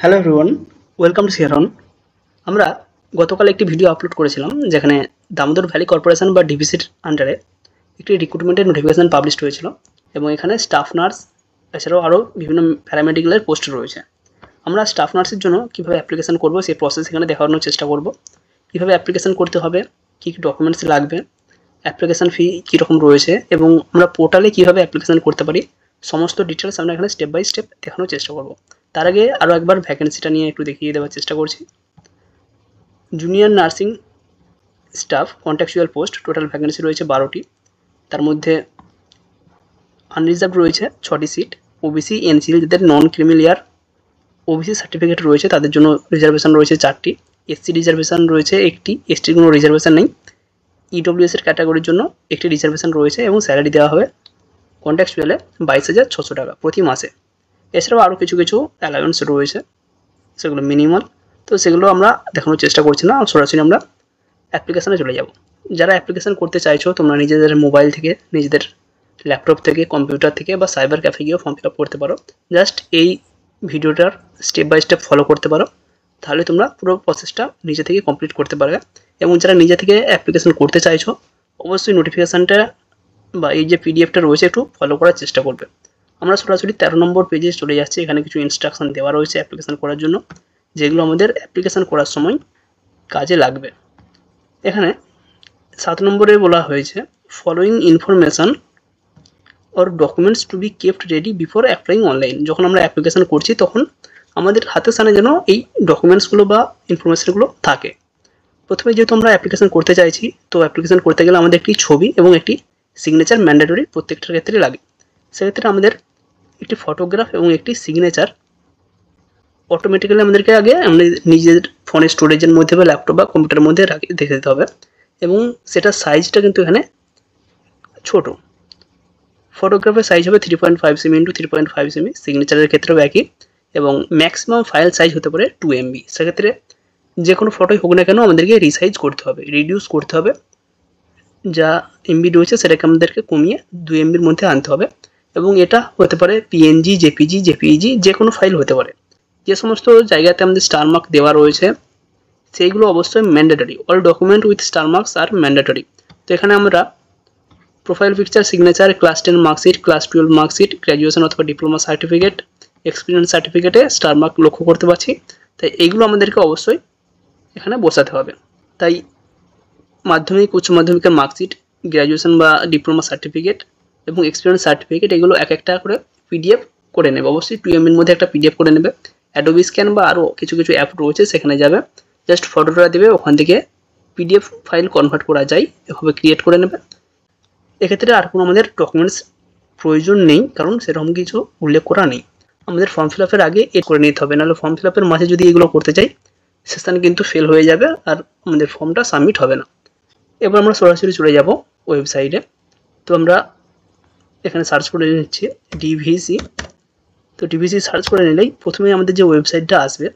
Hello everyone, welcome to সিয়ারন। আমরা গতকাল একটি ভিডিও আপলোড করেছিলাম যেখানে দামোদর ভ্যালি কর্পোরেশন বা ডিভিসির আন্ডারে একটি রিক্রুটমেন্টের নোটিফিকেশন পাবলিশ হয়েছিল এবং এখানে স্টাফ নার্স এছাড়াও আরও বিভিন্ন প্যারামেডিক্যালের পোস্ট রয়েছে। আমরা স্টাফ নার্সের জন্য কীভাবে অ্যাপ্লিকেশন করব সেই প্রসেস এখানে দেখানোর চেষ্টা করব। কীভাবে অ্যাপ্লিকেশন করতে হবে, কী কী ডকুমেন্টস লাগবে, অ্যাপ্লিকেশন ফি কীরকম রয়েছে এবং আমরা পোর্টালে কীভাবে অ্যাপ্লিকেশন করতে পারি, সমস্ত ডিটেলস আমরা এখানে স্টেপ বাই স্টেপ দেখানোর চেষ্টা করব। তার আগে আরও একবার ভ্যাকেন্সিটা নিয়ে একটু দেখিয়ে দেওয়ার চেষ্টা করছি। Junior nursing staff contractual post, total vacancy রয়েছে 12টি। তার মধ্যে আনরিজার্ভ রয়েছে 6টি সিট। ওবিসি এনসিএল যাদের নন ক্রিমিলিয়ার ওবিসি সার্টিফিকেট রয়েছে তাদের জন্য রিজার্ভেশন রয়েছে 4টি। এসসি রিজার্ভেশন রয়েছে 1টি, এসটির কোনো রিজার্ভেশন নেই। ইডব্লিউএস এর ক্যাটাগরির জন্য একটি রিজার্ভেশন রয়েছে এবং স্যালারি দেওয়া হবে কন্ট্রাকচুয়ালে 22,600 টাকা প্রতি মাসে। এছাড়াও আরও কিছু কিছু অ্যালাউন্স রয়েছে, সেগুলো মিনিমাল, তো সেগুলো আমরা দেখানোর চেষ্টা করছি না, সরাসরি আমরা অ্যাপ্লিকেশানে চলে যাব। যারা অ্যাপ্লিকেশান করতে চাইছো তোমরা নিজেদের মোবাইল থেকে, নিজেদের ল্যাপটপ থেকে, কম্পিউটার থেকে বা সাইবার ক্যাফে গিয়েও ফর্ম ফিল আপ করতে পারো। জাস্ট এই ভিডিওটার স্টেপ বাই স্টেপ ফলো করতে পারো, তাহলে তোমরা পুরো প্রসেসটা নিজে থেকে কমপ্লিট করতে পারবে। এবং যারা নিজে থেকে অ্যাপ্লিকেশান করতে চাইছো অবশ্যই নোটিফিকেশানটা বা এই যে পিডিএফটা রয়েছে একটু ফলো করার চেষ্টা করবে। আমরা সরাসরি 13 নম্বর পেজে চলে যাচ্ছি। এখানে কিছু ইনস্ট্রাকশন দেওয়া রয়েছে অ্যাপ্লিকেশান করার জন্য, যেগুলো আমাদের অ্যাপ্লিকেশান করার সময় কাজে লাগবে। এখানে 7 নম্বরে বলা হয়েছে following information or documents two be kept ready before applying online. যখন আমরা অ্যাপ্লিকেশান করছি তখন আমাদের হাতের সামনে যেন এই ডকুমেন্টসগুলো বা ইনফরমেশানগুলো থাকে। প্রথমে যেহেতু আমরা অ্যাপ্লিকেশান করতে চাইছি, তো অ্যাপ্লিকেশান করতে গেলে আমাদের একটি ছবি এবং একটি সিগনেচার ম্যান্ডেটরি প্রত্যেকটার ক্ষেত্রে লাগে। সেক্ষেত্রে আমাদের একটি ফটোগ্রাফ এবং একটি সিগনেচার অটোমেটিক্যালি আমাদেরকে আগে আমাদের নিজের ফোনের স্টোরেজের মধ্যে বা ল্যাপটপ বা কম্পিউটারের মধ্যে দেখে দিতে হবে। এবং সেটার সাইজটা কিন্তু এখানে ছোট। ফটোগ্রাফের সাইজ হবে 3.5 সেমি ইন্টু 3.5 সেমি, সিগনেচারের ক্ষেত্রেও একই, এবং ম্যাক্সিমাম ফাইল সাইজ হতে পারে 2 MB। সেক্ষেত্রে যে কোনো ফটোই হোক না কেন আমাদেরকে রিসাইজ করতে হবে, রিডিউস করতে হবে। যা এমবি রয়েছে সেটাকে আমাদেরকে কমিয়ে 2 MBর মধ্যে আনতে হবে। এবং এটা হতে পারে পিএনজি, জেপিজি, জেপিইজি, যে কোনো ফাইল হতে পারে। যে সমস্ত জায়গাতে আমাদের স্টার মার্ক দেওয়া রয়েছে সেইগুলো অবশ্যই mandatory. All document with star marks are mandatory. তো এখানে আমরা profile picture, signature, class 10 marksheet, class 12 marksheet, graduation অথবা ডিপ্লোমা সার্টিফিকেট, এক্সপিরিয়েন্স সার্টিফিকেটে স্টার মার্ক লক্ষ্য করতে পারছি। তাই এইগুলো আমাদেরকে অবশ্যই এখানে বসাতে হবে। তাই মাধ্যমিক, উচ্চ মাধ্যমিকের মার্কশিট, গ্র্যাজুয়েশন বা ডিপ্লোমা সার্টিফিকেট এবং এক্সপিরিয়েন্স সার্টিফিকেট এগুলো এক একটা করে পিডিএফ করে নেবে। অবশ্যই 2 MBর মধ্যে একটা পিডিএফ করে নেবে। অ্যাডোবি স্ক্যান বা আরও কিছু কিছু অ্যাপ রয়েছে সেখানে যাবে, জাস্ট ফটোটা দেবে, ওখান থেকে পিডিএফ ফাইল কনভার্ট করা যায়, এভাবে ক্রিয়েট করে নেবে। এক্ষেত্রে আর কোনো আমাদের ডকুমেন্টস প্রয়োজন নেই, কারণ সেরকম কিছু উল্লেখ করা নেই। আমাদের ফর্ম ফিল আপের আগে এড করে নিতে হবে, নাহলে ফর্ম ফিল আপের মাঝে যদি এগুলো করতে চাই সেশন কিন্তু ফেল হয়ে যাবে আর আমাদের ফর্মটা সাবমিট হবে না। এবার আমরা সরাসরি চলে যাব ওয়েবসাইটে। তো আমরা এখানে সার্চ করে নিচ্ছি ডিভিসি। তো ডিভিসি সার্চ করে নিলেই প্রথমে আমাদের যে ওয়েবসাইটটা আসবে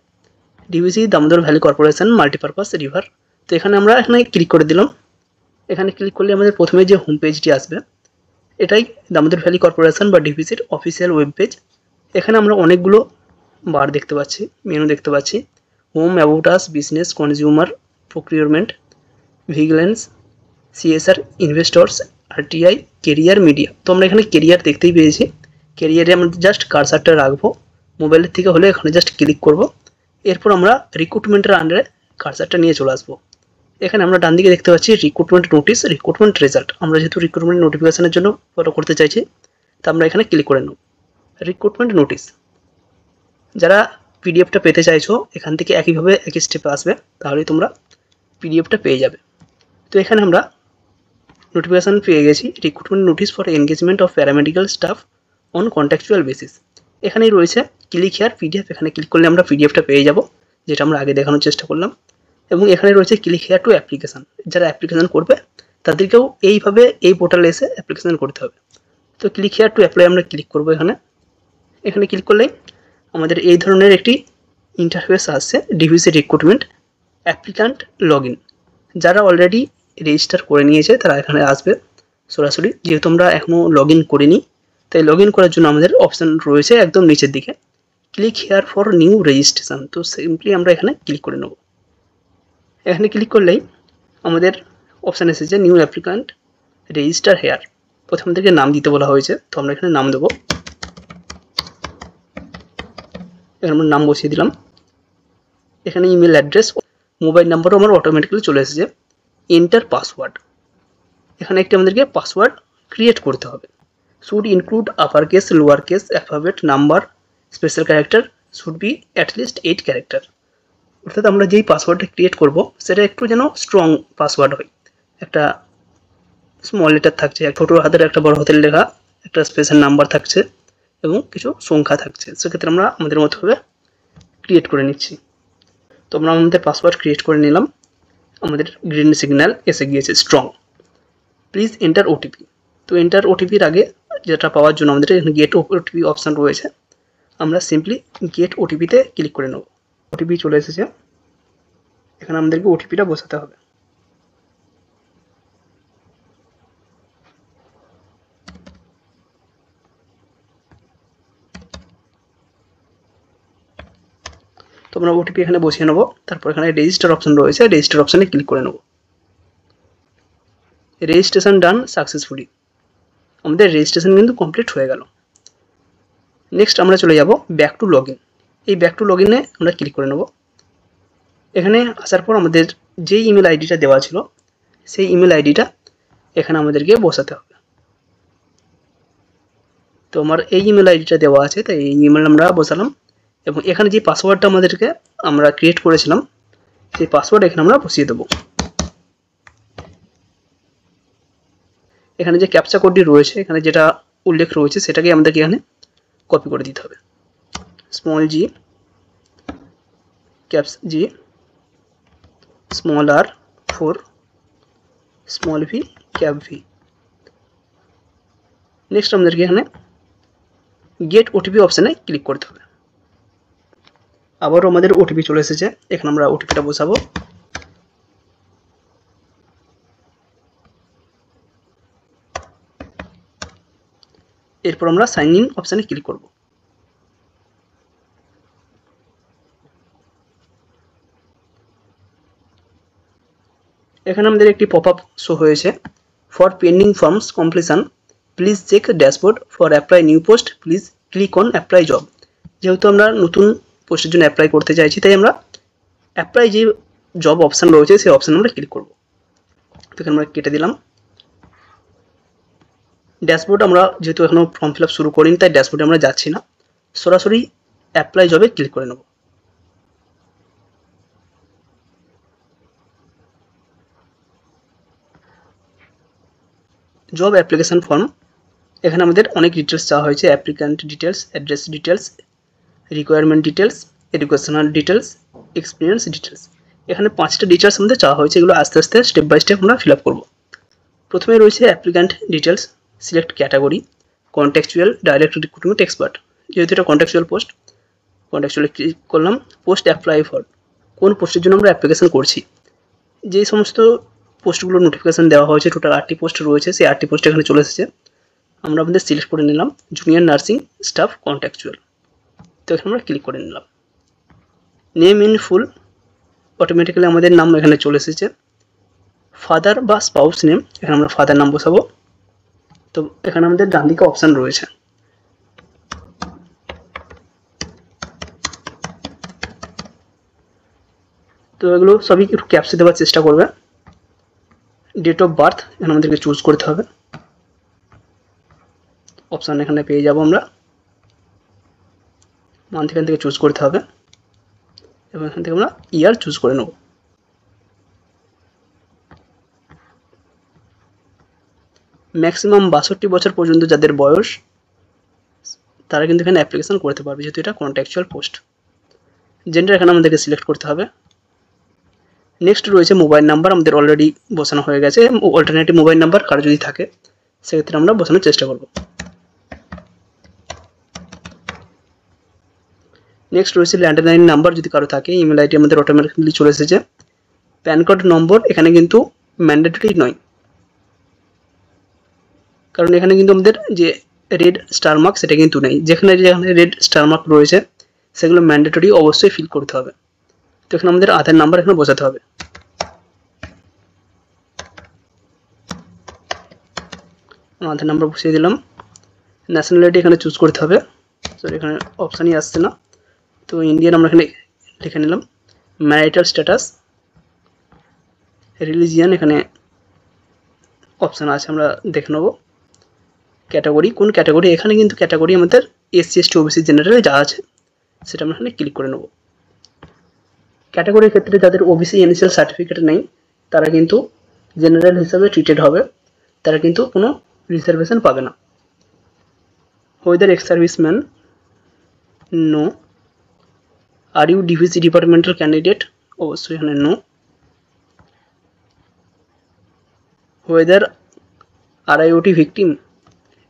DVC Damodar valley corporation multipurpose river. তো এখানে আমরা ক্লিক করে দিলাম। এখানে ক্লিক করলে আমাদের প্রথমে যে হোম পেজটি আসবে এটাই দামোদর ভ্যালি কর্পোরেশন বা ডিভিসির অফিসিয়াল ওয়েব পেজ। এখানে আমরা অনেকগুলো বার দেখতে পাচ্ছি, মেনু দেখতে পাচ্ছি। Home, about us, business, consumer, procurement, vigilance, CSR, investors, RTI, career, media. তো আমরা এখানে কেরিয়ার দেখতেই পেয়েছি। কেরিয়ারে আমরা জাস্ট কার্সারটা রাখবো, মোবাইলের থেকে হলে এখানে জাস্ট ক্লিক করব। এরপর আমরা রিক্রুটমেন্টের আন্ডারে কার্সারটা নিয়ে চলে আসবো। এখানে আমরা ডান দিকে দেখতে পাচ্ছি রিক্রুটমেন্ট নোটিস, রিক্রুটমেন্ট রেজাল্ট। আমরা যেহেতু রিক্রুটমেন্ট নোটিফিকেশনের জন্য ফলো করতে চাইছি তা আমরা এখানে ক্লিক করে নেব। রিক্রুটমেন্ট নোটিস, যারা পিডিএফটা পেতে চাইছো এখান থেকে একইভাবে একই স্টেপে আসবে, তাহলেই তোমরা পিডিএফটা পেয়ে যাবে। তো এখানে আমরা নোটিফিকেশান পেয়ে গেছি, recruitment notice for engagement of paramedical staff on contractual basis. এখানেই রয়েছে ক্লিক হিয়ার পিডিএফ। এখানে ক্লিক করলে আমরা পিডিএফটা পেয়ে যাব, যেটা আমরা আগে দেখানোর চেষ্টা করলাম। এবং এখানে রয়েছে ক্লিক হিয়ার টু অ্যাপ্লিকেশান। যারা অ্যাপ্লিকেশান করবে তাদেরকেও এইভাবে এই পোর্টালে এসে অ্যাপ্লিকেশান করতে হবে। তো ক্লিক হিয়ার টু অ্যাপ্লাই আমরা ক্লিক করবো। এখানে ক্লিক করলেই আমাদের এই ধরনের একটি ইন্টারফেস আসছে, DVC recruitment applicant log in. যারা অলরেডি রেজিস্টার করে নিয়েছে তারা এখানে আসবে সরাসরি। যেহেতু আমরা এখনও লগ ইন করিনি তাই লগ ইন করার জন্য আমাদের অপশান রয়েছে একদম নিচের দিকে click here for new registration. তো সিম্পলি আমরা এখানে ক্লিক করে নেব। এখানে ক্লিক করলেই আমাদের অপশান এসেছে নিউ অ্যাপ্লিক্যান্ট রেজিস্টার হেয়ার। প্রথম থেকে নাম দিতে বলা হয়েছে, তো আমরা এখানে নাম দেবো। এখানে আমরা নাম বসিয়ে দিলাম। এখানে ইমেল অ্যাড্রেস, মোবাইল নাম্বারও আমার অটোমেটিক্যালি চলে এসেছে। এন্টার পাসওয়ার্ড, এখানে একটি আমাদেরকে পাসওয়ার্ড ক্রিয়েট করতে হবে। Should include upper case, lower case, alphabet, number, special character, should be at least 8 character. অর্থাৎ আমরা যেই পাসওয়ার্ডটা ক্রিয়েট করব সেটা একটু যেন স্ট্রং পাসওয়ার্ড হয়। একটা স্মল লেটার থাকছে, ছোটো হাতের একটা বড় হাতের লেখা, একটা স্পেশাল নাম্বার থাকছে এবং কিছু সংখ্যা থাকছে। সেক্ষেত্রে আমরা আমাদের মতোভাবে ক্রিয়েট করে নিচ্ছি। তো আমরা আমাদের পাসওয়ার্ড ক্রিয়েট করে নিলাম। আমাদের গ্রিন সিগন্যাল এসে গিয়েছে স্ট্রং। Please enter OTP. তো এন্টার ওটিপির আগে যেটা পাওয়ার জন্য আমাদের এখানে গেট ওটিপি অপশান রয়েছে। আমরা সিম্পলি গেট ওটিপিতে ক্লিক করে নেব। ওটিপি চলে এসেছে, এখানে আমাদেরকে ওটিপিটা বসাতে হবে। তো আমরা ওটিপি এখানে বসিয়ে নেব। তারপর এখানে রেজিস্টার অপশান রয়েছে, রেজিস্টার অপশানে ক্লিক করে নেব। রেজিস্ট্রেশন ডান সাকসেসফুলি, আমাদের রেজিস্ট্রেশন কিন্তু কমপ্লিট হয়ে গেল। নেক্সট আমরা চলে যাব ব্যাক টু লগ ইন। এই ব্যাক টু লগ ইনে আমরা ক্লিক করে নেব। এখানে আসার পর আমাদের যে ইমেল আইডিটা দেওয়া ছিল সেই ইমেল আইডিটা এখানে আমাদেরকে বসাতে হবে। তো আমার এই ইমেল আইডিটা দেওয়া আছে, তাই এই ইমেল আমরা বসালাম এবং এখানে যে পাসওয়ার্ডটা আমাদেরকে আমরা ক্রিয়েট করেছিলাম সেই পাসওয়ার্ড এখানে আমরা বসিয়ে দেবো। এখানে যে ক্যাপচা কোডটি রয়েছে, এখানে যেটা উল্লেখ রয়েছে সেটাকে আমাদেরকে এখানে কপি করে দিতে হবে। স্মল জি, ক্যাপস জি, স্মল আর 4, small V, cap V. Next আমাদেরকে এখানে গেট ওটিপি অপশানে ক্লিক করতে হবে। আবারও আমাদের ওটিপি চলে এসেছে, এখানে আমরা ওটিপিটা বসাবো। এরপর আমরা সাইন ইন অপশানে ক্লিক করব। এখানে আমাদের একটি পপ আপ শো হয়েছে, for pending forms completion please check dashboard, for apply new post please click on apply job. যেহেতু আমরা নতুন পোস্টের জন্য অ্যাপ্লাই করতে চাইছি, তাই আমরা অ্যাপ্লাই যে জব অপশান রয়েছে সেই অপশানে আমরা ক্লিক করব। তো এখানে আমরা কেটে দিলাম। ড্যাশবোর্ড আমরা যেহেতু এখনও ফর্ম ফিল আপ শুরু করিনি, তাই ড্যাশবোর্ডে আমরা যাচ্ছি না, সরাসরি অ্যাপ্লাই জবে ক্লিক করে নেব। জব অ্যাপ্লিকেশান ফর্ম, এখানে আমাদের অনেক ডিটেলস চাওয়া হয়েছে। Applicant details, address details, requirement details, educational details, experience details. এখানে 5টা ডিটেলস আমাদের চাওয়া হয়েছে, এগুলো আস্তে আস্তে স্টেপ বাই স্টেপ আমরা ফিল আপ করবো। প্রথমে রয়েছে applicant details, select category, contextual, direct recruitment expert. যেহেতু এটা কন্টেক্সচুয়াল পোস্ট, কন্টেক্সচুয়ালে ক্লিক করলাম। পোস্ট অ্যাপ্লাই ফর, কোন পোস্টের জন্য আমরা অ্যাপ্লিকেশন করছি। যে সমস্ত পোস্টগুলো নোটিফিকেশান দেওয়া হয়েছে, টোটাল 8টি পোস্ট রয়েছে, সেই 8টি পোস্ট এখানে চলে এসেছে। আমরা আমাদের সিলেক্ট করে নিলাম জুনিয়র নার্সিং স্টাফ কন্ট্যাকচুয়াল। তো এখানে আমরা ক্লিক করে নিলাম। নেম ইন ফুল, অটোমেটিক্যালি আমাদের নাম এখানে চলে এসেছে। ফাদার বা স্পাউস নেম, এখানে আমরা ফাদার নাম বসাবো। তো এখানে আমাদের ডান দিকে অপশান রয়েছে, তো এগুলো সবই একটু ক্যাপচা দেওয়ার চেষ্টা করবে। ডেট অফ বার্থ এখানে আমাদেরকে চুজ করতে হবে, অপশান এখানে পেয়ে যাব আমরা। মান্থ এখান থেকে চুজ করতে হবে এবং এখান থেকে আমরা ইয়ার চুজ করে নেব। ম্যাক্সিমাম 62 বছর পর্যন্ত যাদের বয়স, তারা কিন্তু এখানে অ্যাপ্লিকেশন করতে পারবে, যেহেতু এটা কন্ট্যাকচুয়াল পোস্ট। জেন্ডার এখানে আমাদেরকে সিলেক্ট করতে হবে। নেক্সট রয়েছে মোবাইল নাম্বার, আমাদের অলরেডি বসানো হয়ে গেছে। অল্টারনেটিভ মোবাইল নাম্বার কারো যদি থাকে সেক্ষেত্রে আমরা বসানোর চেষ্টা করব। নেক্সট রয়েছে ল্যান্ডলাইন নাম্বার, যদি কারো থাকে। ইমেল আইডি আমাদের অটোমেটিক্যালি চলে এসেছে। প্যান কার্ড নম্বর এখানে কিন্তু ম্যান্ডেটরি নয়, কারণ এখানে কিন্তু আমাদের যে রেড স্টার মার্ক সেটা কিন্তু নেই। যেখানে যেখানে রেড স্টার মার্ক রয়েছে সেগুলো ম্যান্ডেটরি অবশ্যই ফিল করতে হবে। তো এখানে আমাদের আধার নাম্বার এখানে বসাতে হবে। আধার নাম্বার বসিয়ে দিলাম। ন্যাশনালিটি এখানে চুজ করতে হবে, সরি এখানে অপশানই আসছে না, তো ইন্ডিয়ান আমরা এখানে লিখে নিলাম। ম্যারিটাল স্ট্যাটাস, রিলিজিয়ান এখানে অপশান আছে, আমরা দেখে নেব। ক্যাটাগরি, কোন ক্যাটাগরি, এখানে কিন্তু ক্যাটাগরি আমাদের এসসি এসটি ওবিসি জেনারেল যা আছে সেটা আমরা এখানে ক্লিক করে নেব। ক্যাটাগরির ক্ষেত্রে যাদের ওবিসি ইনিশিয়াল সার্টিফিকেট নেই তারা কিন্তু জেনারেল হিসাবে ট্রিটেড হবে, তারা কিন্তু কোনো রিজার্ভেশন পাবে না। Whether ex serviceman, no. Are you DVC departmental candidate, অবশ্যই এখানে নো। ওয়েদার আরআইওটি ভিকটিম,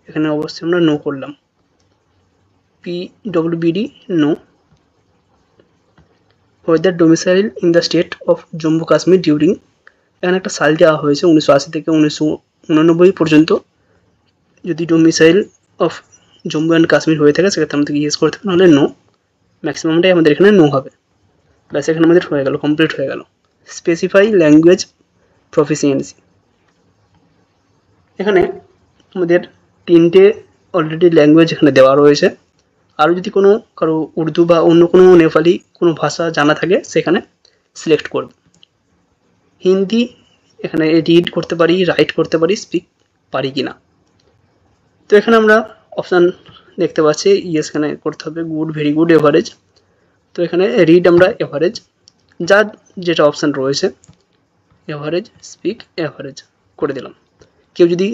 এখানে অবশ্যই আমরা নো করলাম। PWBD, no. Whether domicile in the state of Jammu Kashmir during, এখানে একটা সাল দেওয়া হয়েছে 1980 থেকে 1989 পর্যন্ত। যদি domicile of Jammu and Kashmir হয়ে থাকে সেক্ষেত্রে আমাদেরকে ইয়েস করতে হবে, নাহলে নো। ম্যাক্সিমামটাই আমাদের এখানে নো হবে। ব্যাস এখানে আমাদের হয়ে গেল, কমপ্লিট হয়ে গেল। স্পেসিফাই ল্যাঙ্গুয়েজ প্রফিসিয়েন্সি, এখানে আমাদের 3টে অলরেডি ল্যাঙ্গুয়েজ এখানে দেওয়া রয়েছে। আরও যদি কোনো কারো উর্দু বা অন্য কোনো নেপালি কোনো ভাষা জানা থাকে সেখানে সিলেক্ট করব। হিন্দি এখানে রিড করতে পারি, রাইট করতে পারি, স্পিক পারি কি না। তো এখানে আমরা অপশান দেখতে পাচ্ছি, ইয়েস এখানে করতে হবে, গুড, ভেরি গুড, এভারেজ। তো এখানে রিড আমরা এভারেজ, যার যেটা অপশান রয়েছে এভারেজ, স্পিক, এভারেজ করে দিলাম। কেউ যদি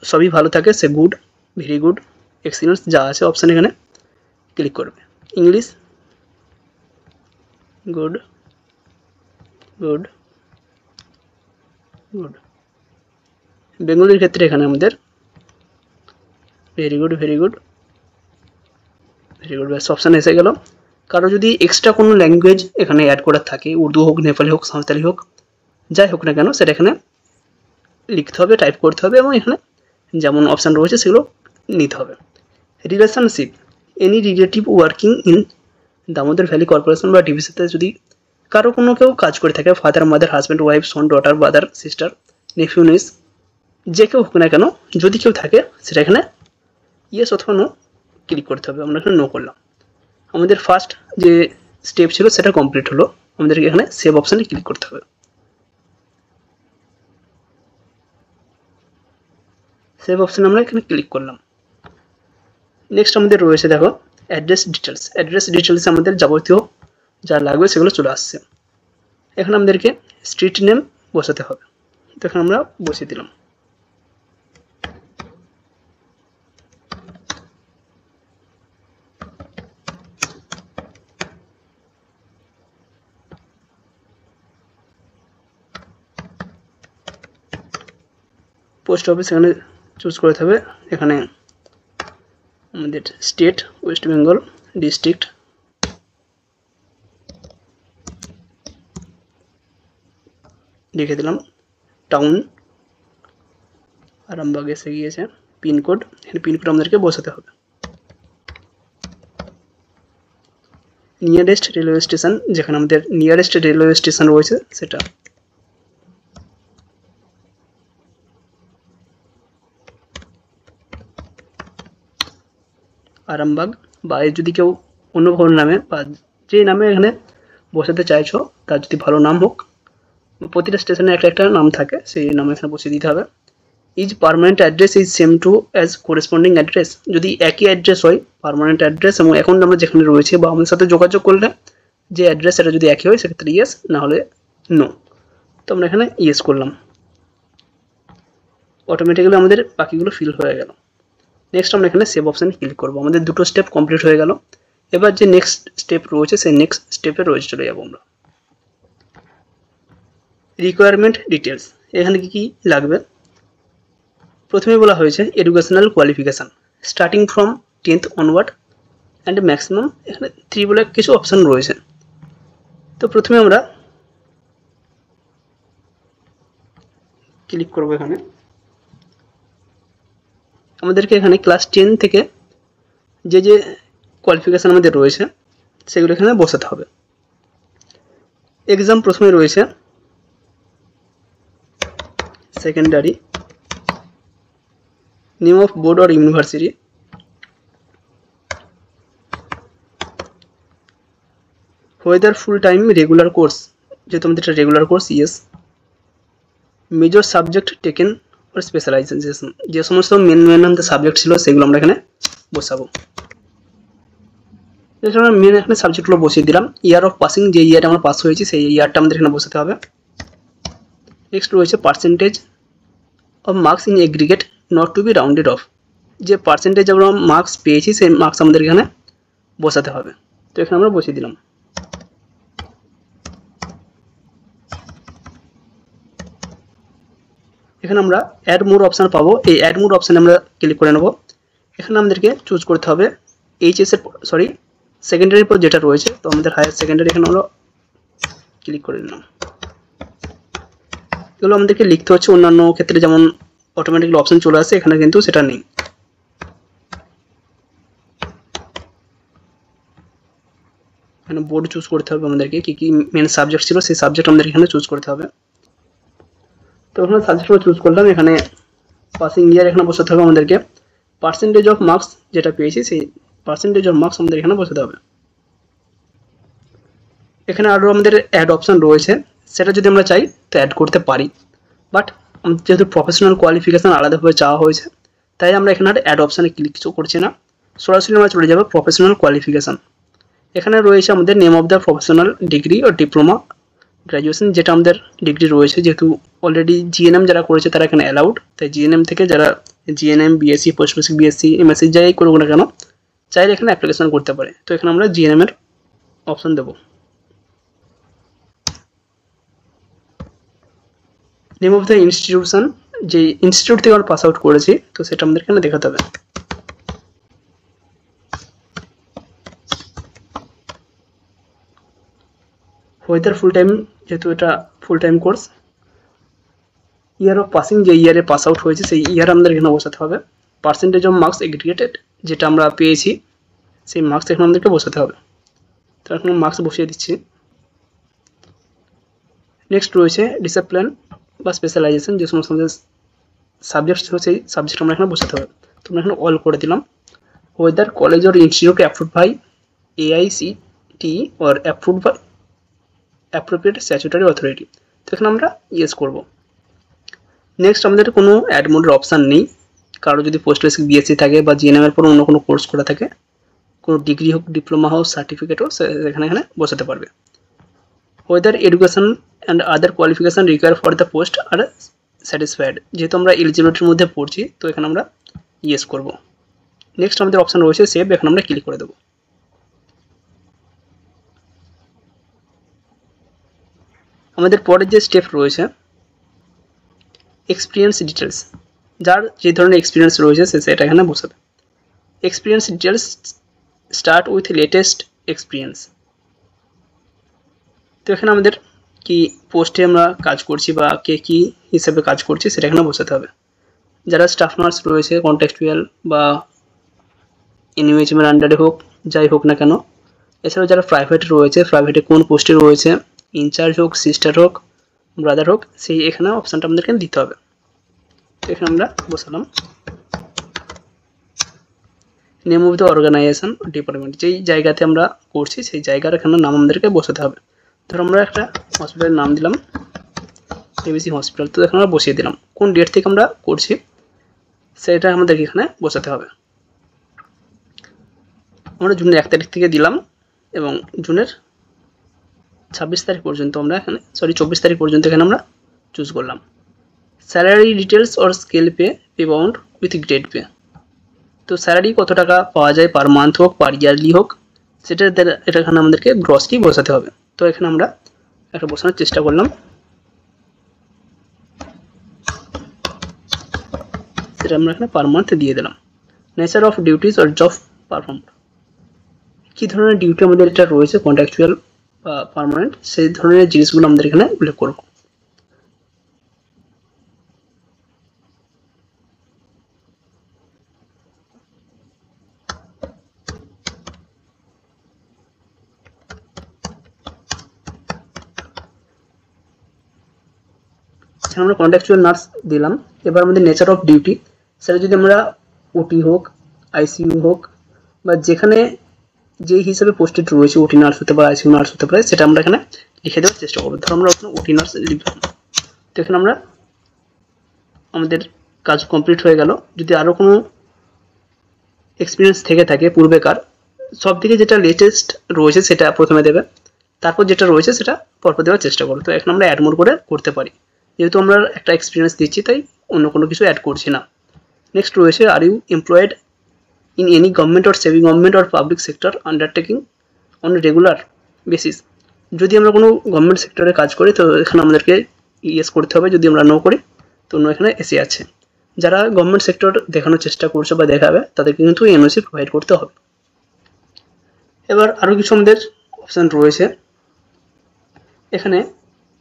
সবই ভালো থাকে সে গুড, ভেরি গুড, এক্সিলেন্স যা আছে অপশান এখানে ক্লিক করবে। English, good, good, good. বেঙ্গলির ক্ষেত্রে এখানে আমাদের very good, very good, very good, ব্যাস অপশান এসে গেল। কারো যদি এক্সট্রা কোনো ল্যাঙ্গুয়েজ এখানে অ্যাড করার থাকে, উর্দু হোক, নেপালি হোক, সাঁওতালি হোক, যাই হোক না কেন সেটা এখানে লিখতে হবে, টাইপ করতে হবে এবং এখানে যেমন অপশান রয়েছে সেগুলো নিতে হবে। Relationship, any relative working in Damodar valley corporation বা ডিভিসিতে যদি কারো কোনো কেউ কাজ করে থাকে, ফাদার, মাদার, হাজব্যান্ড, ওয়াইফ, সন, ডটার, ব্রাদার, সিস্টার, নেফিউ, নিস, যে কেউ হোক না কেন যদি কেউ থাকে সেটা এখানে ইয়েস অথবা নো ক্লিক করতে হবে। আমরা এখানে নো করলাম। আমাদের ফার্স্ট যে স্টেপ ছিল সেটা কমপ্লিট হলো, আমাদেরকে এখানে সেভ অপশানে ক্লিক করতে হবে। সেভ অপশানে আমরা এখানে ক্লিক করলাম। নেক্সট আমাদের রয়েছে দেখো অ্যাড্রেস ডিটেলস। অ্যাড্রেস ডিটেলসে আমাদের যাবতীয় যা লাগবে সেগুলো চলে আসছে। এখানে আমাদেরকে স্ট্রিট নেম বসাতে হবে, তো এখানে আমরা বসিয়ে দিলাম। পোস্ট অফিস এখানে চুজ করতে হবে। এখানে আমাদের স্টেট ওয়েস্ট বেঙ্গল, ডিস্ট্রিক্ট লিখে দিলাম, টাউন আরামবাগ এসে গিয়েছে। পিনকোড, এখানে পিনকোড আমাদেরকে বসাতে হবে। নিয়ারেস্ট রেলওয়ে স্টেশন, যেখানে আমাদের নিয়ারেস্ট রেলওয়ে স্টেশন রয়েছে সেটা। আরামবাগ, বা যদি কেউ অন্য কোনো নামে বা যে নামে এখানে বসাতে চাইছো তার যদি ভালো নাম হোক, প্রতিটা স্টেশনে একটা একটা নাম থাকে, সেই নামে এখানে বসিয়ে দিতে হবে। Is permanent address is same to as corresponding address, যদি একই অ্যাড্রেস হয় পারমানেন্ট অ্যাড্রেস এবং অ্যাকাউন্ট নাম্বার যেখানে রয়েছে বা আমাদের সাথে যোগাযোগ করলে যে অ্যাড্রেস সেটা যদি একই হয় সেক্ষেত্রে ইয়েস, না হলে নো। তো আমরা এখানে ইয়েস করলাম, অটোমেটিক্যালি আমাদের বাকিগুলো ফিল হয়ে গেল। নেক্সট আমরা এখানে সেভ অপশানে ক্লিক করবো। আমাদের দুটো স্টেপ কমপ্লিট হয়ে গেল। এবার যে নেক্সট স্টেপ রয়েছে সেই নেক্সট স্টেপে রয়েছে চলে যাবো আমরা। রিকোয়ারমেন্ট ডিটেলস, এখানে কি কি লাগবে প্রথমে বলা হয়েছে educational qualification starting from 10th onward and maximum, এখানে 3 বলে কিছু অপশান রয়েছে। তো প্রথমে আমরা ক্লিক করবো। এখানে আমাদেরকে এখানে ক্লাস 10 থেকে যে যে কোয়ালিফিকেশান আমাদের রয়েছে সেগুলো এখানে বসাতে হবে। এক্সাম প্রথমে রয়েছে secondary, name of board or university, whether full time regular course, যেহেতু আমাদের এটা regular course, yes. Major subject taken or specialization, যে সমস্ত মেন আমাদের সাবজেক্ট ছিল সেগুলো আমরা এখানে বসাবো। আমরা মেন এখানে সাবজেক্টগুলো বসিয়ে দিলাম। ইয়ার অফ পাসিং, যে ইয়ারে আমরা পাস হয়েছি সেই ইয়ারটা আমাদের এখানে বসাতে হবে। নেক্সট রয়েছে percentage of marks in aggregate not to be rounded off, যে পার্সেন্টেজ আমরা মার্কস পেয়েছি সেই মার্কস আমাদের এখানে বসাতে হবে। তো এখানে আমরা বসিয়ে দিলাম। এখানে আমরা অ্যাড মোর অপশান পাবো, এই অ্যাড মোর অপশানে আমরা ক্লিক করে নেব। এখানে আমাদেরকে চুজ করতে হবে এইচএসের সেকেন্ডারির পর যেটা রয়েছে, তো আমাদের হায়ার সেকেন্ডারি এখানে আমরা ক্লিক করে নিলাম। এগুলো আমাদেরকে লিখতে হচ্ছে, অন্যান্য ক্ষেত্রে যেমন অটোমেটিক্যালি অপশান চলে আসে, এখানে কিন্তু সেটা নেই। এখানে বোর্ড চুজ করতে হবে আমাদেরকে, কী কী মেন সাবজেক্ট ছিল সেই সাবজেক্ট আমাদের এখানে চুজ করতে হবে। তো এখানে সাবজেক্টগুলো চুজ করলাম। এখানে পাসিং ইয়ার এখানে বসাতে হবে আমাদেরকে। পার্সেন্টেজ অফ মার্কস যেটা পেয়েছি সেই পার্সেন্টেজ অফ মার্কস আমাদের এখানে বসাতে হবে। এখানে আরও আমাদের অ্যাড অপশান রয়েছে, সেটা যদি আমরা চাই তো অ্যাড করতে পারি, বাট যেহেতু প্রফেশনাল কোয়ালিফিকেশান আলাদাভাবে চাওয়া হয়েছে তাই আমরা এখানে আর অ্যাড অপশানে ক্লিক করছি না, সরাসরি আমরা চলে যাবো প্রফেশনাল কোয়ালিফিকেশান। এখানে রয়েছে আমাদের name of the professional degree ও ডিপ্লোমা গ্র্যাজুয়েশন, যেটা আমাদের ডিগ্রি রয়েছে। যেহেতু অলরেডি জিএনএম যারা করেছে তারা এখানে অ্যালাউড, তাই জিএনএম থেকে যারা GNM, BSc, post basic BSc, MSc যাই করুক না কেন চাইলে এখানে অ্যাপ্লিকেশন করতে পারে। তো এখানে আমরা জিএনএম এর অপশান দেবো। নেম অফ দ্য ইনস্টিটিউশন, যে ইনস্টিটিউট থেকে আমরা পাস আউট করেছি তো সেটা আমাদের এখানে দেখাতে হবে। ওয়েদার ফুল টাইম, যেহেতু এটা full time course. Year of passing, যে ইয়ারে পাস আউট হয়েছে সেই ইয়ার আমাদের এখানে বসাতে হবে। পার্সেন্টেজ অফ মার্কস এগ্রিগেটেড, যেটা আমরা পেয়েছি সেই মার্কস এখানে আমাদেরকে বসাতে হবে। তো এখন মার্কস বসিয়ে দিচ্ছি। নেক্সট রয়েছে ডিসিপ্লিন বা স্পেশালাইজেশন, যে সমস্ত আমাদের সাবজেক্ট ছিল সেই সাবজেক্ট আমরা এখানে বসাতে হবে। তো আমরা এখানে অল করে দিলাম। Whether college or institute approved by AICTE or approved by appropriate statutory authority, তো এখানে আমরা ইয়েস করব। নেক্সট আমাদের কোনো অ্যাড মোডের অপশান নেই। কারো যদি পোস্ট বেসিক বিএসসি থাকে বা জিএনএমের পর অন্য কোনো কোর্স করা থাকে, কোনো ডিগ্রি হোক, ডিপ্লোমা হোক, সার্টিফিকেট হোক, এখানে বসাতে পারবে। Weather education and other qualification require for the post R satisfied, যেহেতু আমরা এলিজিবিলিটির মধ্যে পড়ছি তো এখানে আমরা ইয়েস করব। নেক্সট আমাদের অপশান রয়েছে সেভ, এখানে আমরা ক্লিক করে দেবো। আমাদের পরের যে স্টেপ রয়েছে এক্সপিরিয়েন্স ডিটেলস, যার যে ধরনের এক্সপিরিয়েন্স রয়েছে সেটা এখানে বসাবে। Experience details start with latest experience, তো এখানে আমাদের কি পোস্টে আমরা কাজ করছি বা কে কী হিসেবে কাজ করছি সেটা এখানে বসাতে হবে। যারা স্টাফ নার্স রয়েছে কন্ট্রাকচুয়াল বা এনইউএইচএমের আন্ডারে হোক, যাই হোক না কেন, এছাড়াও যারা প্রাইভেটে রয়েছে, প্রাইভেটে কোন পোস্টে রয়েছে, ইনচার্জ হোক, সিস্টার হোক, ব্রাদার হোক, সেই এখানে অপশানটা আমাদেরকে দিতে হবে। তো এখানে আমরা বসালাম। Name of the organization department, যেই জায়গাতে আমরা করছি সেই জায়গার এখানে নাম আমাদেরকে বসাতে হবে। ধরো আমরা একটা হসপিটালের নাম দিলাম এবিসি হসপিটাল, তো এখানে আমরা বসিয়ে দিলাম। কোন ডেট থেকে আমরা করছি সেটা আমাদেরকে এখানে বসাতে হবে। আমরা জুনের 1 তারিখ থেকে দিলাম এবং জুনের 26 তারিখ পর্যন্ত আমরা এখানে 24 তারিখ পর্যন্ত এখানে আমরা চুজ করলাম। Salary details or scale pay bound with grade pay, তো স্যালারি কত টাকা পাওয়া যায় পার মান্থ হোক পার ইয়ারলি হোক সেটা এটা এখানে আমাদেরকে গ্রসলি বসাতে হবে। তো এখানে আমরা একটা বসানোর চেষ্টা করলাম, সেটা আমরা এখানে পার মান্থ দিয়ে দিলাম। Nature of duties or job perform, কী ধরনের ডিউটি আমাদের এটা রয়েছে কন্ট্রাকচুয়াল বা পার্মানেন্ট, সেই ধরনের জিনিসগুলো আমাদের এখানে উল্লেখ করব। এখানে আমরা কন্ট্রাকচুয়াল নার্স দিলাম। এবার আমাদের নেচার অফ ডিউটি, সেটা যদি আমরা ওটি হোক, আইসিইউ হোক, বা যেখানে যেই হিসাবে পোস্টেড রয়েছে, ওটি নার্স হতে পারে, আইসিইউ নার্স হতে পারে, সেটা আমরা এখানে লিখে দেওয়ার চেষ্টা করবো। ধরো আমরা ওখানে ওটি নার্স লিখলাম, তো এখানে আমরা আমাদের কাজ কমপ্লিট হয়ে গেল। যদি আরও কোনো এক্সপিরিয়েন্স থেকে থাকে পূর্বেকার, সব থেকে যেটা লেটেস্ট রয়েছে সেটা প্রথমে দেবে, তারপর যেটা রয়েছে সেটা পরপর দেওয়ার চেষ্টা করো। তো এখন আমরা অ্যাড মোড করে করতে পারি, যেহেতু আমরা একটা এক্সপিরিয়েন্স দিচ্ছি তাই অন্য কোনো কিছু অ্যাড করছি না। নেক্সট রয়েছে, are you employed in any government or semi government or public sector undertaking on regular basis. যদি আমরা কোনো গভর্নমেন্ট সেক্টরে কাজ করি তো এখানে আমাদেরকে ইয়েস করতে হবে, যদি আমরা নো করি তো নো এখানে এসে আছে। যারা গভর্নমেন্ট সেক্টর দেখানোর চেষ্টা করছে বা দেখাবে তাদেরকে কিন্তু এনওসি প্রোভাইড করতে হবে। এবার আরও কিছু আমাদের অপশান রয়েছে, এখানে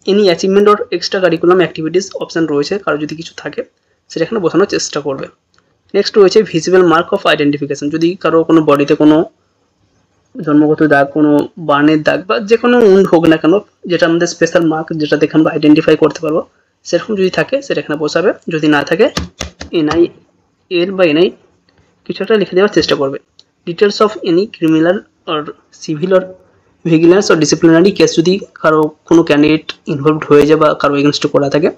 any achievement or extra curriculum activities option রয়েছে, কারো যদি কিছু থাকে সেটা এখানে বোঝানোর চেষ্টা করবে। নেক্সট রয়েছে ভিজিবল মার্ক অফ আইডেন্টিফিকেশন, যদি কারো কোনো বডিতে কোনো জন্মগত দাগ, কোনো বার্নের দাগ বা যে কোনো উন্ড হোক না কেন, যেটা আমাদের স্পেশাল মার্ক, যেটা দেখে আমরা আইডেন্টিফাই করতে পারবো, সেরকম যদি থাকে সেটা এখানে বসাবে। যদি না থাকে এনআই এর বা এনআই কিছু একটা লিখে দেওয়ার চেষ্টা করবে। Details of any criminal or civil or vigilance or disciplinary case, যদি কারো কোনো ক্যান্ডিডেট ইনভলভড হয়ে যায় বা কারো এগেনস্টে করা থাকে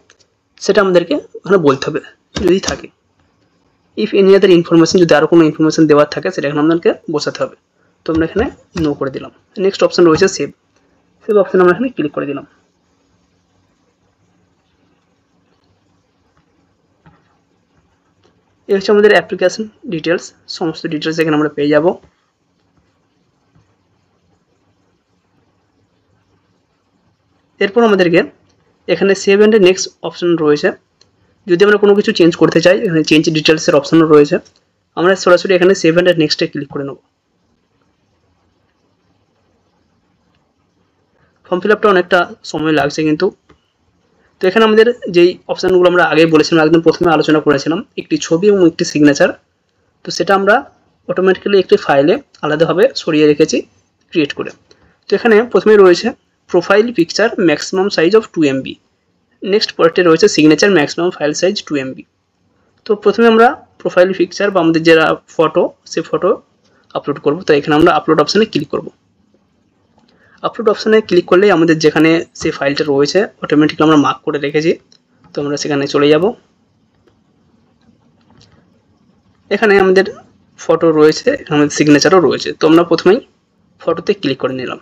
সেটা আমাদেরকে ওখানে বলতে হবে যদি থাকে। ইফ এনি আদার ইনফরমেশন, যদি আরও কোনো ইনফরমেশন দেওয়ার থাকে সেটা এখানে আমাদেরকে বসাতে হবে। তো আমরা এখানে নো করে দিলাম। নেক্সট অপশান রয়েছে সেভ, সেভ অপশান আমরা এখানে ক্লিক করে দিলাম। এই হচ্ছে আমাদের অ্যাপ্লিকেশন ডিটেলস, সমস্ত ডিটেলস এখানে আমরা পেয়ে যাব। এরপর আমাদেরকে এখানে সেভ অ্যান্ড নেক্সট অপশান রয়েছে, যদি আমরা কোনো কিছু চেঞ্জ করতে চাই এখানে চেঞ্জ ডিটেলসের অপশানও রয়েছে। আমরা সরাসরি এখানে সেভ অ্যান্ড নেক্সটে ক্লিক করে নেব। ফর্ম ফিল আপটা অনেকটা সময় লাগছে কিন্তু। তো এখানে আমাদের যেই অপশানগুলো আমরা আগে বলেছিলাম, একদম প্রথমে আলোচনা করেছিলাম, একটি ছবি এবং একটি সিগনেচার, তো সেটা আমরা অটোমেটিক্যালি একটি ফাইলে আলাদাভাবে সরিয়ে রেখেছি ক্রিয়েট করে। তো এখানে প্রথমে রয়েছে profile picture maximum size of 2 MB, next পরেরটি রয়েছে signature maximum file size 2 MB। তো প্রথমে আমরা প্রোফাইল পিকচার বা আমাদের যেটা ফটো, সে ফটো আপলোড করব। তো এখানে আমরা আপলোড অপশানে ক্লিক করব। আপলোড অপশানে ক্লিক করলেই আমাদের যেখানে সেই ফাইলটা রয়েছে অটোমেটিক্যালি আমরা মার্ক করে রেখেছি, তো আমরা সেখানে চলে যাব। এখানে আমাদের ফটো রয়েছে, এখানে আমাদের সিগনেচারও রয়েছে। তো আমরা প্রথমেই ফটোতে ক্লিক করে নিলাম।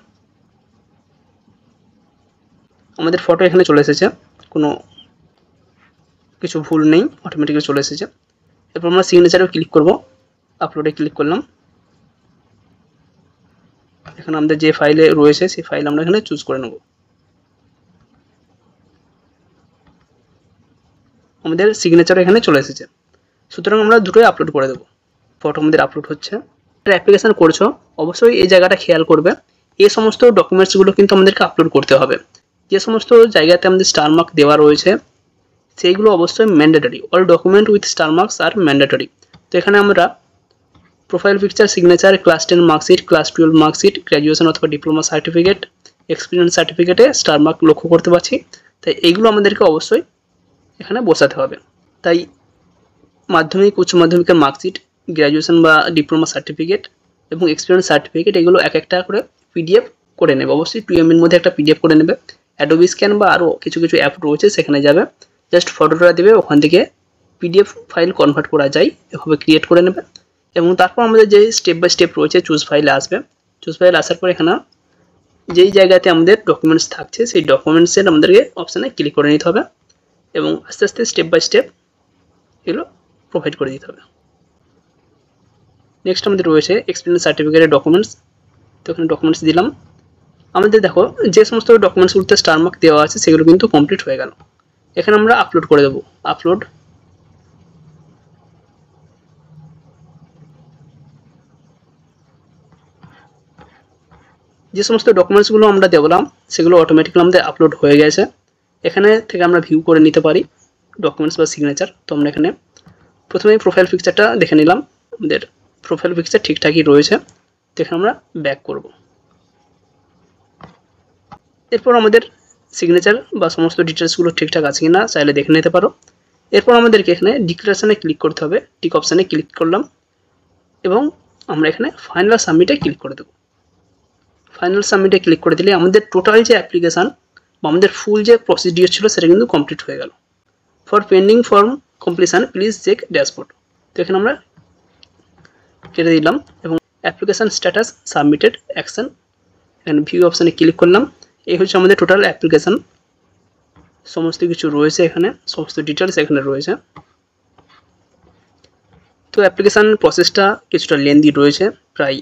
আমাদের ফটো এখানে চলে এসেছে, কোনো কিছু ভুল নেই, অটোমেটিক্যালি চলে এসেছে। এরপর আমরা সিগনেচারেও ক্লিক করব, আপলোডে ক্লিক করলাম। এখানে আমাদের যে ফাইলে রয়েছে সেই ফাইল আমরা এখানে চুজ করে নেব। আমাদের সিগনেচার এখানে চলে এসেছে, সুতরাং আমরা দুটোই আপলোড করে দেবো। ফটো আমাদের আপলোড হচ্ছে। অ্যাপ্লিকেশান করছো অবশ্যই এই জায়গাটা খেয়াল করবে, এই সমস্ত ডকুমেন্টসগুলো কিন্তু আমাদেরকে আপলোড করতে হবে। যে সমস্ত জায়গাতে আমাদের স্টার মার্ক দেওয়া রয়েছে সেইগুলো অবশ্যই mandatory, all document with star marks are mandatory. তো এখানে আমরা profile picture, signature, class 10 marksheet, class 12 marksheet, graduation অথবা ডিপ্লোমা সার্টিফিকেট, এক্সপিরিয়েন্স সার্টিফিকেটে স্টার মার্ক লক্ষ্য করতে পারছি। তাই এইগুলো আমাদেরকে অবশ্যই এখানে বসাতে হবে। তাই মাধ্যমিক, উচ্চ মাধ্যমিকের মার্কশিট, গ্র্যাজুয়েশন বা ডিপ্লোমা সার্টিফিকেট এবং এক্সপিরিয়েন্স সার্টিফিকেট এগুলো এক একটা করে পিডিএফ করে নেবে। অবশ্যই 2 MB মধ্যে একটা পিডিএফ করে নেবে। অ্যাডোবি স্ক্যান বা আরও কিছু কিছু অ্যাপ রয়েছে সেখানে যাবে, জাস্ট ফটোটা দেবে, ওখান থেকে পিডিএফ ফাইল কনভার্ট করা যায় এভাবে ক্রিয়েট করে নেবে। এবং তারপর আমাদের যে স্টেপ বাই স্টেপ রয়েছে চুজ ফাইলে আসবে। চুজ ফাইল আসার পর এখানে যেই জায়গাতে আমাদের ডকুমেন্টস থাকছে সেই ডকুমেন্টসের আমাদেরকে অপশানে ক্লিক করে নিতে হবে এবং আস্তে আস্তে স্টেপ বাই স্টেপ এগুলো প্রোভাইড করে দিতে হবে। নেক্সট আমাদের রয়েছে এক্সপিরিয়েন্স সার্টিফিকেটের ডকুমেন্টস। তো এখানে ডকুমেন্টস দিলাম। আমাদের দেখো যে সমস্ত ডকুমেন্টসগুলোতে স্টার মার্ক দেওয়া আছে সেগুলো কিন্তু কমপ্লিট হয়ে গেল। এখানে আমরা আপলোড করে দেবো। আপলোড, যে সমস্ত ডকুমেন্টসগুলো আমরা দেবলাম সেগুলো অটোমেটিক্যালি আমাদের আপলোড হয়ে গেছে। এখানে থেকে আমরা ভিউ করে নিতে পারি ডকুমেন্টস বা সিগনেচার। তো আমরা এখানে প্রথমেই প্রোফাইল পিকচারটা দেখে নিলাম, আমাদের প্রোফাইল পিকচার ঠিকঠাকই রয়েছে। তো এখানে আমরা ব্যাক করব। এরপর আমাদের সিগনেচার বা সমস্ত ডিটেলসগুলো ঠিকঠাক আছে কি না চাইলে দেখে নিতে পারো। এরপর আমাদেরকে এখানে ডিক্লারেশনে ক্লিক করতে হবে। টিক অপশানে ক্লিক করলাম এবং আমরা এখানে ফাইনাল সাবমিটে ক্লিক করে দেবো। ফাইনাল সাবমিটে ক্লিক করে দিলে আমাদের টোটাল যে অ্যাপ্লিকেশান বা আমাদের ফুল যে প্রসিডিওর ছিল সেটা কিন্তু কমপ্লিট হয়ে গেল। For pending form completion please check dashboard. তো এখানে আমরা কেটে দিলাম এবং অ্যাপ্লিকেশান স্ট্যাটাস সাবমিটেড অ্যাকশন, এখানে ভিউ অপশানে ক্লিক করলাম। এই হচ্ছে আমাদের টোটাল অ্যাপ্লিকেশান, সমস্ত কিছু রয়েছে এখানে, সমস্ত ডিটেলস এখানে রয়েছে। তো অ্যাপ্লিকেশান প্রসেসটা কিছুটা লেন্দি রয়েছে, প্রায়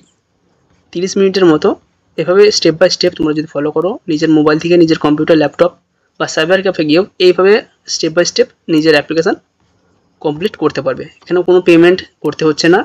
30 মিনিটের মতো। এভাবে স্টেপ বাই স্টেপ তোমরা যদি ফলো করো, নিজের মোবাইল থেকে নিজের কম্পিউটার, ল্যাপটপ বা সাইবার ক্যাফে গিয়েও এইভাবে স্টেপ বাই স্টেপ নিজের অ্যাপ্লিকেশান কমপ্লিট করতে পারবে। এখানে কোনো পেমেন্ট করতে হচ্ছে না,